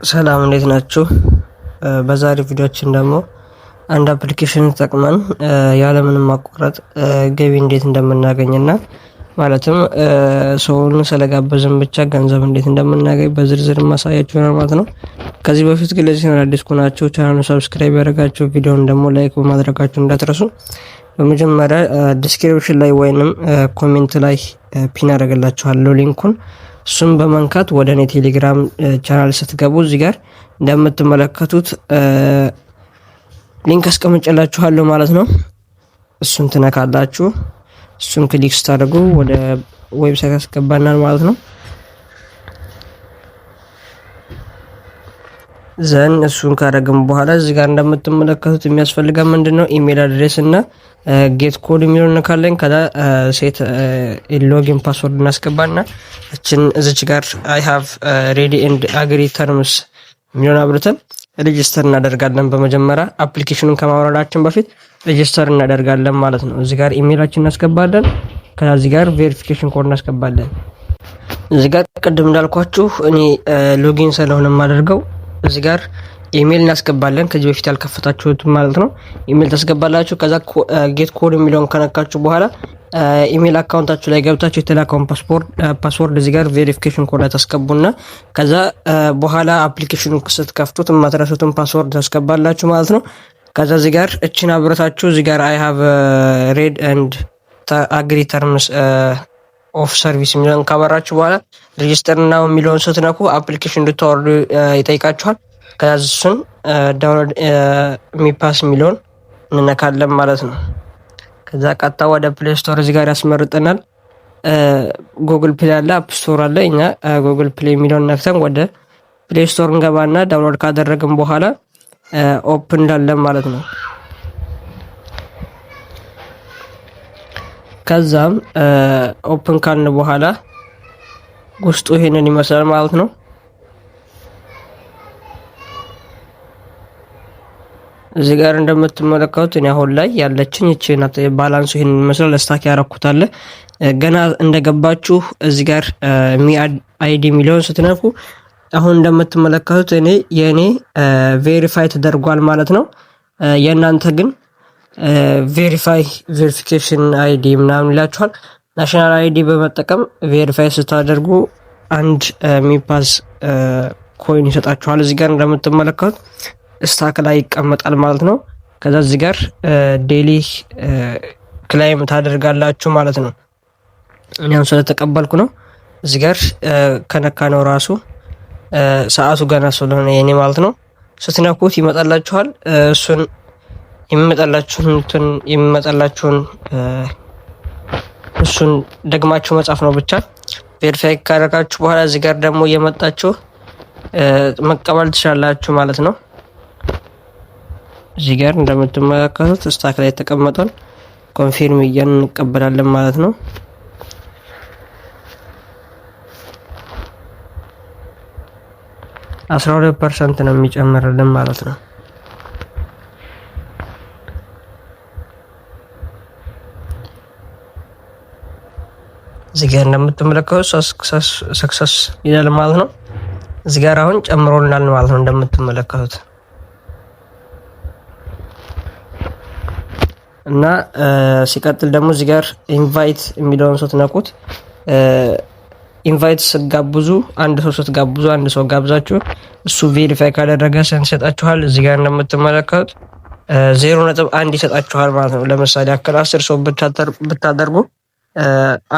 ሰላም እንዴት ናችሁ? በዛሬ ቪዲዮአችን ደግሞ አንድ አፕሊኬሽን ተጠቅመን ያለምንም ማቋረጥ ገቢ እንዴት እንደምናገኝና ማለትም ሰውን ስለጋበዝን ብቻ ገንዘብ እንዴት እንደምናገኝ በዝርዝር ማሳያችሁ ነው ማለት ነው። ከዚህ በፊት ግን ለዚህ ቻናል አዲስ ከሆናችሁ ቻናሉን ሰብስክራይብ ያደርጋችሁ፣ ቪዲዮውን ደግሞ ላይክ በማድረጋችሁ እንዳትረሱ። በመጀመሪያ ዲስክሪፕሽን ላይ ወይንም ኮሜንት ላይ ፒን አደርግላችኋለሁ ሊንኩን። እሱም በመንካት ወደ እኔ ቴሌግራም ቻናል ስትገቡ እዚህ ጋር እንደምትመለከቱት ሊንክ አስቀምጬላችኋለሁ ማለት ነው። እሱን ትነካላችሁ። እሱን ክሊክ ስታደርጉ ወደ ዌብሳይት ያስገባናል ማለት ነው። ዘን እሱን ካደረግን በኋላ እዚህ ጋር እንደምትመለከቱት የሚያስፈልገን ምንድነው ኢሜል አድሬስ እና ጌት ኮድ የሚለውን እንካለን። ከዛ ሴት ሎጊን ፓስወርድ እናስገባና እዚች ጋር አይ ሃቭ ሬዲ ኤንድ አግሪ ተርምስ የሚለውን አብርተን ሬጂስተር እናደርጋለን። በመጀመሪያ አፕሊኬሽኑን ከማውረዳችን በፊት ሬጂስተር እናደርጋለን ማለት ነው። እዚህ ጋር ኢሜላችን እናስገባለን። ከዛ እዚህ ጋር ቬሪፊኬሽን ኮድ እናስገባለን። እዚህ ጋር ቅድም እንዳልኳችሁ እኔ ሎጊን ስለሆነ የማደርገው እዚህ ጋር ኢሜል እናስገባለን። ከዚህ በፊት ያልከፈታችሁት ማለት ነው። ኢሜል ታስገባላችሁ። ከዛ ጌት ኮድ የሚለውን ከነካችሁ በኋላ ኢሜል አካውንታችሁ ላይ ገብታችሁ የተላከውን ፓስወርድ እዚህ ጋር ቬሪፊኬሽን ኮድ ታስገቡና ከዛ በኋላ አፕሊኬሽኑን ስትከፍቱት የማትረሱትን ፓስወርድ ታስገባላችሁ ማለት ነው። ከዛ እዚህ ጋር እቺን አብረታችሁ እዚህ ጋር አይ ሃቭ ሬድ ኤንድ አግሪ ተርምስ ኦፍ ሰርቪስ የሚለውን ካበራችሁ በኋላ ሬጂስተር ናው የሚለውን ስትነኩ አፕሊኬሽን እንድታወርዱ ይጠይቃችኋል። ከዛ እሱን ዳውንሎድ ሚፓስ የሚለውን እንነካለን ማለት ነው። ከዛ ቀጥታ ወደ ፕሌይ ስቶር እዚህ ጋር ያስመርጠናል። ጉግል ፕሌይ አለ፣ አፕ ስቶር አለ። እኛ ጉግል ፕሌይ የሚለውን ነክተን ወደ ፕሌይ ስቶር እንገባና ዳውንሎድ ካደረግን በኋላ ኦፕን እንዳለን ማለት ነው። ከዛም ኦፕን ካልን በኋላ ውስጡ ይሄንን ይመስላል ማለት ነው። እዚህ ጋር እንደምትመለከቱት እኔ አሁን ላይ ያለችኝ እቺ ናት። ባላንሱ ይሄንን ይመስላል። ስታክ ያረኩታል። ገና እንደገባችሁ እዚህ ጋር ሚ አይዲ ሚሊዮን ስትነኩ አሁን እንደምትመለከቱት የኔ ቬሪፋይ ተደርጓል ማለት ነው። የእናንተ ግን ቬሪፊኬሽን አይዲ ምናምን ይላችኋል። ናሽናል አይዲ በመጠቀም ቬሪፋይ ስታደርጉ አንድ ሚፓስ ኮይን ይሰጣችኋል። እዚህ ጋር እንደምትመለከቱት ስታክ ላይ ይቀመጣል ማለት ነው። ከዛ እዚህ ጋር ዴሊ ክላይም ታደርጋላችሁ ማለት ነው። እኛም ስለተቀበልኩ ነው። እዚህ ጋር ከነካ ነው ራሱ ሰዓቱ ገና ስለሆነ የኔ ማለት ነው። ስትነኩት ይመጣላችኋል። እሱን የሚመጣላችሁን እሱን ደግማችሁ መጻፍ ነው ብቻ። ቬሪፋይ ካደረጋችሁ በኋላ እዚህ ጋር ደግሞ እየመጣችሁ መቀበል ትችላላችሁ ማለት ነው። እዚህ ጋር እንደምትመለከቱት ስታክ ላይ ተቀመጠን ኮንፊርም እያን እንቀበላለን ማለት ነው። %12 ነው የሚጨምርልን ማለት ነው። እዚህ ጋር እንደምትመለከቱት ሰክሰስ ይላል ማለት ነው። እዚህ ጋር አሁን ጨምሮልናል ማለት ነው እንደምትመለከቱት እና ሲቀጥል ደግሞ እዚህ ጋር ኢንቫይት የሚለውን ስትነኩት ኢንቫይት ስትጋብዙ አንድ ሰው ጋብዛችሁ እሱ ቬሪፋይ ካደረገ ስንት ይሰጣችኋል? እዚህ ጋር እንደምትመለከቱት 0.1 ይሰጣችኋል ማለት ነው። ለምሳሌ ያክል 10 ሰው ብታደርጉ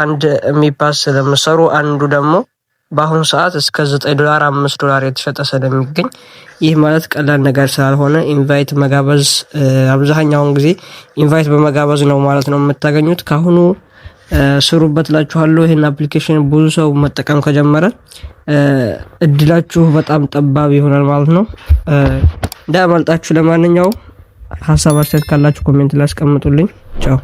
አንድ ሚፓስ ስለምሰሩ አንዱ ደግሞ በአሁኑ ሰዓት እስከ $9 $5 የተሸጠ ስለሚገኝ ይህ ማለት ቀላል ነገር ስላልሆነ ኢንቫይት መጋበዝ አብዛኛውን ጊዜ ኢንቫይት በመጋበዝ ነው ማለት ነው የምታገኙት። ካሁኑ ስሩበት እላችኋለሁ። ይሄን አፕሊኬሽን ብዙ ሰው መጠቀም ከጀመረ እድላችሁ በጣም ጠባብ ይሆናል ማለት ነው። እንዳያመልጣችሁ። ለማንኛውም ሀሳብ አስተያየት ካላችሁ ኮሜንት ላይ አስቀምጡልኝ። ቻው።